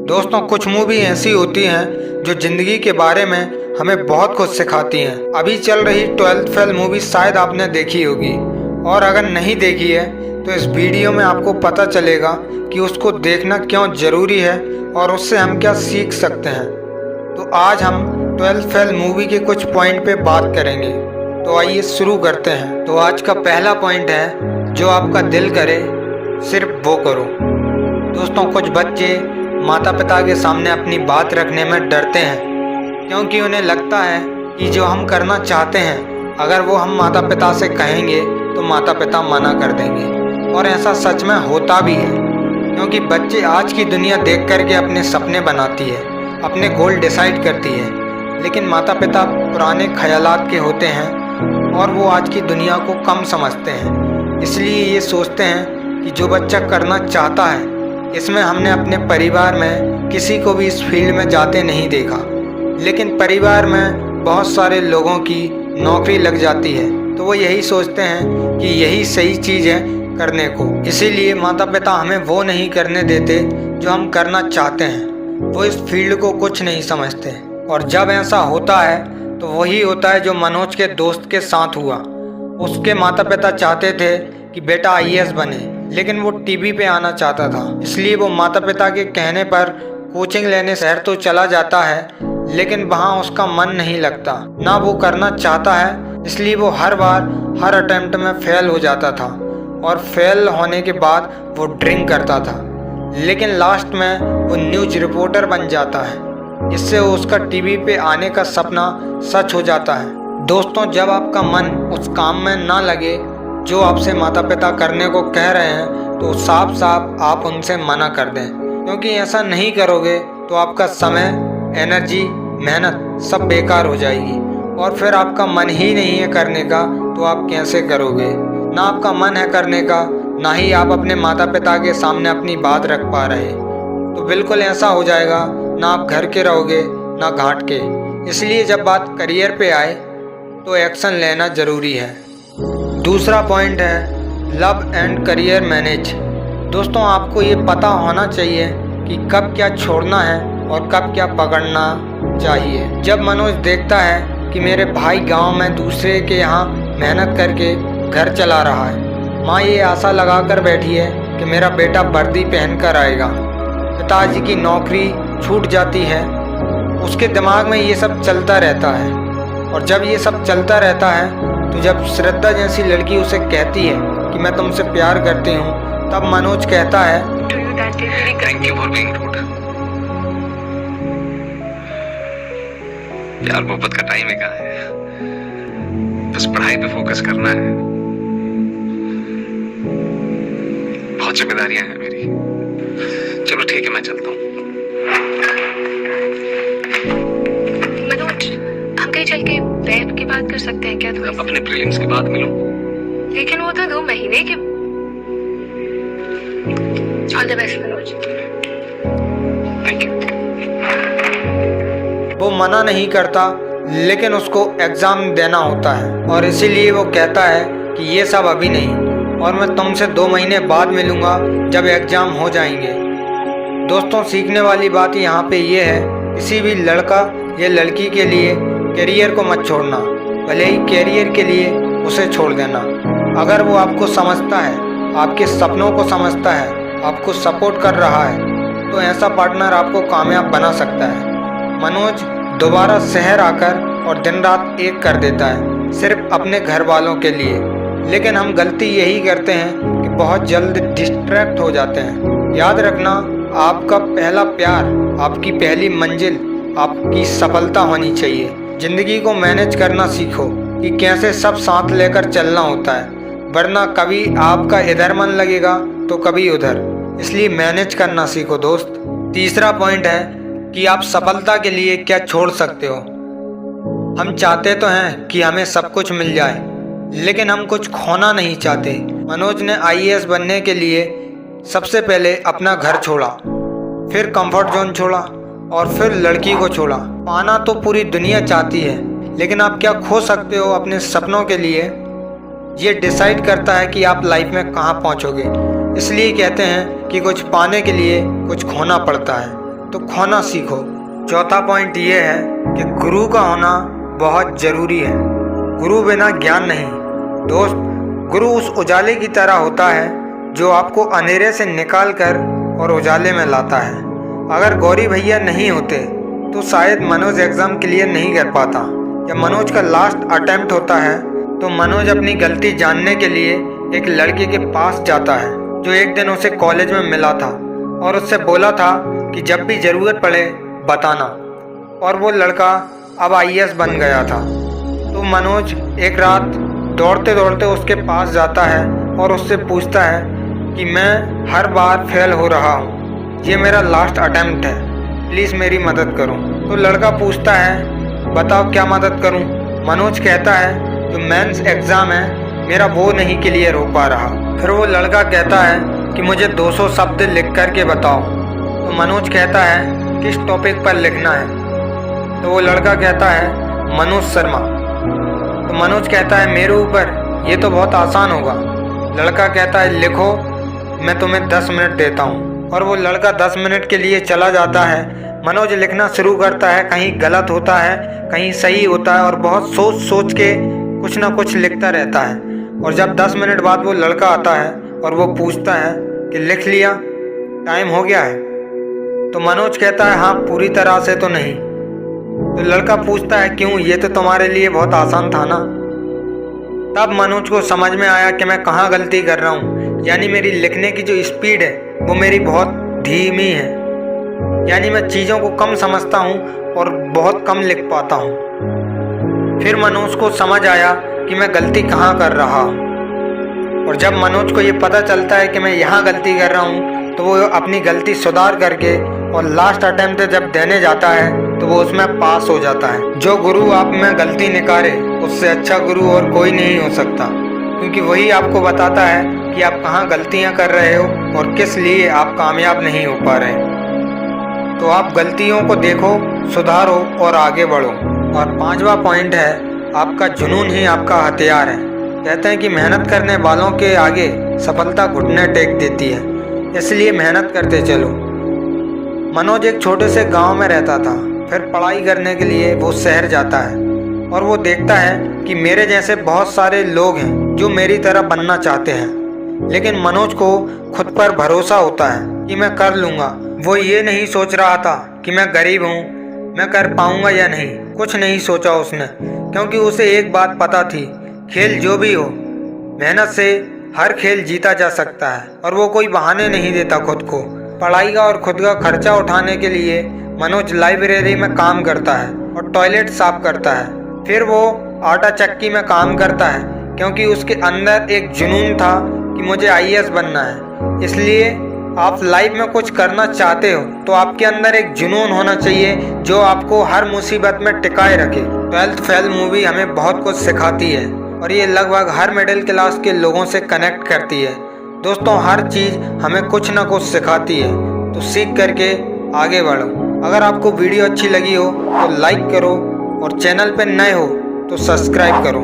दोस्तों, कुछ मूवी ऐसी होती हैं जो जिंदगी के बारे में हमें बहुत कुछ सिखाती हैं। अभी चल रही 12th फेल मूवी शायद आपने देखी होगी, और अगर नहीं देखी है तो इस वीडियो में आपको पता चलेगा कि उसको देखना क्यों ज़रूरी है और उससे हम क्या सीख सकते हैं। तो आज हम 12th फेल मूवी के कुछ पॉइंट पे बात करेंगे। तो आइए शुरू करते हैं। तो आज का पहला पॉइंट है, जो आपका दिल करे सिर्फ वो करो। दोस्तों, कुछ बच्चे माता पिता के सामने अपनी बात रखने में डरते हैं, क्योंकि उन्हें लगता है कि जो हम करना चाहते हैं अगर वो हम माता पिता से कहेंगे तो माता पिता मना कर देंगे। और ऐसा सच में होता भी है, क्योंकि बच्चे आज की दुनिया देख करके अपने सपने बनाती है, अपने गोल डिसाइड करती है, लेकिन माता पिता पुराने ख्यालात के होते हैं और वो आज की दुनिया को कम समझते हैं। इसलिए ये सोचते हैं कि जो बच्चा करना चाहता है, इसमें हमने अपने परिवार में किसी को भी इस फील्ड में जाते नहीं देखा, लेकिन परिवार में बहुत सारे लोगों की नौकरी लग जाती है, तो वो यही सोचते हैं कि यही सही चीज़ है करने को। इसीलिए माता पिता हमें वो नहीं करने देते जो हम करना चाहते हैं। वो इस फील्ड को कुछ नहीं समझते, और जब ऐसा होता है तो वही होता है जो मनोज के दोस्त के साथ हुआ। उसके माता पिता चाहते थे कि बेटा आईएएस बने, लेकिन वो टीवी पे आना चाहता था। इसलिए वो माता पिता के कहने पर कोचिंग लेने शहर तो चला जाता है, लेकिन वहाँ उसका मन नहीं लगता, ना वो करना चाहता है। इसलिए वो हर बार हर अटेम्प्ट में फेल हो जाता था, और फेल होने के बाद वो ड्रिंक करता था, लेकिन लास्ट में वो न्यूज रिपोर्टर बन जाता है। इससे उसका टीवी पे आने का सपना सच हो जाता है। दोस्तों, जब आपका मन उस काम में ना लगे जो आपसे माता पिता करने को कह रहे हैं, तो साफ साफ आप उनसे मना कर दें, क्योंकि ऐसा नहीं करोगे तो आपका समय, एनर्जी, मेहनत सब बेकार हो जाएगी, और फिर आपका मन ही नहीं है करने का तो आप कैसे करोगे। ना आपका मन है करने का, ना ही आप अपने माता पिता के सामने अपनी बात रख पा रहे, तो बिल्कुल ऐसा हो जाएगा, ना आप घर के रहोगे ना घाट के। इसलिए जब बात करियर पे आए तो एक्शन लेना ज़रूरी है। दूसरा पॉइंट है, लव एंड करियर मैनेज। दोस्तों, आपको ये पता होना चाहिए कि कब क्या छोड़ना है और कब क्या पकड़ना चाहिए। जब मनोज देखता है कि मेरे भाई गांव में दूसरे के यहाँ मेहनत करके घर चला रहा है, माँ ये आशा लगा कर बैठी है कि मेरा बेटा वर्दी पहन कर आएगा, पिताजी की नौकरी छूट जाती है, उसके दिमाग में ये सब चलता रहता है। और जब ये सब चलता रहता है तो जब श्रद्धा जैसी लड़की उसे कहती है कि मैं तुमसे प्यार करती हूँ, तब मनोज कहता है thank you for being rude. प्यार मोहब्बत का टाइम ही कहाँ है, बस पढ़ाई पे फोकस करना है। बहुत जिम्मेदारियां हैं मेरी। चलो ठीक है, मैं चलता हूँ। मनोज, हम कहीं चल के बैठ के बात कर सकते हैं क्या? थोड़ी अपने प्रीलिम्स के बाद मिलूं। लेकिन वो तो 2 महीने के। All the best Manoj. Thank you. वो मना नहीं करता, लेकिन उसको एग्ज़ाम देना होता है, और इसीलिए वो कहता है कि ये सब अभी नहीं, और मैं तुमसे 2 महीने बाद मिलूँगा जब एग्ज़ाम हो जाएंगे। दोस्तों, सीखने वाली बात यहाँ पे ये है, किसी भी लड़का या लड़की के लिए करियर को मत छोड़ना, भले ही करियर के लिए उसे छोड़ देना। अगर वो आपको समझता है, आपके सपनों को समझता है, आपको सपोर्ट कर रहा है, तो ऐसा पार्टनर आपको कामयाब बना सकता है। मनोज दोबारा शहर आकर और दिन रात एक कर देता है, सिर्फ अपने घर वालों के लिए। लेकिन हम गलती यही करते हैं कि बहुत जल्द डिस्ट्रैक्ट हो जाते हैं। याद रखना, आपका पहला प्यार, आपकी पहली मंजिल, आपकी सफलता होनी चाहिए। ज़िंदगी को मैनेज करना सीखो कि कैसे सब साथ लेकर चलना होता है, वरना कभी आपका इधर मन लगेगा तो कभी उधर। इसलिए मैनेज करना सीखो दोस्त। तीसरा पॉइंट है कि आप सफलता के लिए क्या छोड़ सकते हो। हम चाहते तो हैं कि हमें सब कुछ मिल जाए, लेकिन हम कुछ खोना नहीं चाहते। मनोज ने आईएएस बनने के लिए सबसे पहले अपना घर छोड़ा, फिर कंफर्ट जोन छोड़ा, और फिर लड़की को छोड़ा। पाना तो पूरी दुनिया चाहती है, लेकिन आप क्या खो सकते हो अपने सपनों के लिए, ये डिसाइड करता है कि आप लाइफ में कहाँ पहुँचोगे। इसलिए कहते हैं कि कुछ पाने के लिए कुछ खोना पड़ता है। तो खोना सीखो। चौथा पॉइंट ये है कि गुरु का होना बहुत ज़रूरी है। गुरु बिना ज्ञान नहीं। दोस्त, गुरु उस उजाले की तरह होता है जो आपको अंधेरे से निकाल कर और उजाले में लाता है। अगर गौरी भैया नहीं होते तो शायद मनोज एग्ज़ाम क्लियर नहीं कर पाता। जब मनोज का लास्ट अटेम्प्ट होता है तो मनोज अपनी गलती जानने के लिए एक लड़के के पास जाता है जो एक दिन उसे कॉलेज में मिला था और उससे बोला था कि जब भी ज़रूरत पड़े बताना। और वो लड़का अब IAS बन गया था। तो मनोज एक रात दौड़ते दौड़ते उसके पास जाता है और उससे पूछता है कि मैं हर बार फेल हो रहा हूँ, ये मेरा लास्ट अटेम्प्ट है, प्लीज़ मेरी मदद करो। तो लड़का पूछता है बताओ क्या मदद करूँ। मनोज कहता है जो मेंस एग्ज़ाम है मेरा वो नहीं क्लियर हो पा रहा। फिर वो लड़का कहता है कि मुझे 200 शब्द लिख कर के बताओ। तो मनोज कहता है किस टॉपिक पर लिखना है। तो वो लड़का कहता है मनोज शर्मा। तो मनोज कहता है मेरे ऊपर, ये तो बहुत आसान होगा। लड़का कहता है लिखो, मैं तुम्हें 10 मिनट देता हूँ। और वो लड़का 10 मिनट के लिए चला जाता है। मनोज लिखना शुरू करता है, कहीं गलत होता है कहीं सही होता है और बहुत सोच सोच के कुछ ना कुछ लिखता रहता है। और जब 10 मिनट बाद वो लड़का आता है और वो पूछता है कि लिख लिया, टाइम हो गया है। तो मनोज कहता है हाँ, पूरी तरह से तो नहीं। तो लड़का पूछता है क्यों, ये तो तुम्हारे लिए बहुत आसान था ना। तब मनोज को समझ में आया कि मैं कहाँ गलती कर रहा हूँ, यानी मेरी लिखने की जो स्पीड है वो मेरी बहुत धीमी है, यानी मैं चीज़ों को कम समझता हूँ और बहुत कम लिख पाता हूँ। फिर मनोज को समझ आया कि मैं गलती कहाँ कर रहा हूँ। और जब मनोज को ये पता चलता है कि मैं यहाँ गलती कर रहा हूँ तो वो अपनी गलती सुधार करके और लास्ट अटेम्प्ट जब देने जाता है तो वो उसमें पास हो जाता है। जो गुरु आप में गलती निकाले उससे अच्छा गुरु और कोई नहीं हो सकता, क्योंकि वही आपको बताता है कि आप कहाँ गलतियाँ कर रहे हो और किस लिए आप कामयाब नहीं हो पा रहे। तो आप गलतियों को देखो, सुधारो और आगे बढ़ो। और 5वां पॉइंट है आपका जुनून ही आपका हथियार है। कहते हैं कि मेहनत करने वालों के आगे सफलता घुटने टेक देती है, इसलिए मेहनत करते चलो। मनोज एक छोटे से गांव में रहता था। फिर पढ़ाई करने के लिए वो शहर जाता है और वो देखता है कि मेरे जैसे बहुत सारे लोग हैं जो मेरी तरह बनना चाहते हैं, लेकिन मनोज को खुद पर भरोसा होता है कि मैं कर लूँगा। वो ये नहीं सोच रहा था कि मैं गरीब हूँ, मैं कर पाऊँगा या नहीं। कुछ नहीं सोचा उसने, क्योंकि उसे एक बात पता थी, खेल जो भी हो मेहनत से हर खेल जीता जा सकता है। और वो कोई बहाने नहीं देता खुद को। पढ़ाई का और खुद का खर्चा उठाने के लिए मनोज लाइब्रेरी में काम करता है और टॉयलेट साफ करता है। फिर वो आटा चक्की में काम करता है, क्योंकि उसके अंदर एक जुनून था कि मुझे IAS बनना है। इसलिए आप लाइफ में कुछ करना चाहते हो तो आपके अंदर एक जुनून होना चाहिए जो आपको हर मुसीबत में टिकाए रखे। 12th फेल मूवी हमें बहुत कुछ सिखाती है और ये लगभग हर मिडिल क्लास के लोगों से कनेक्ट करती है। दोस्तों, हर चीज़ हमें कुछ ना कुछ सिखाती है, तो सीख करके आगे बढ़ो। अगर आपको वीडियो अच्छी लगी हो तो लाइक करो और चैनल पर नए हो तो सब्सक्राइब करो।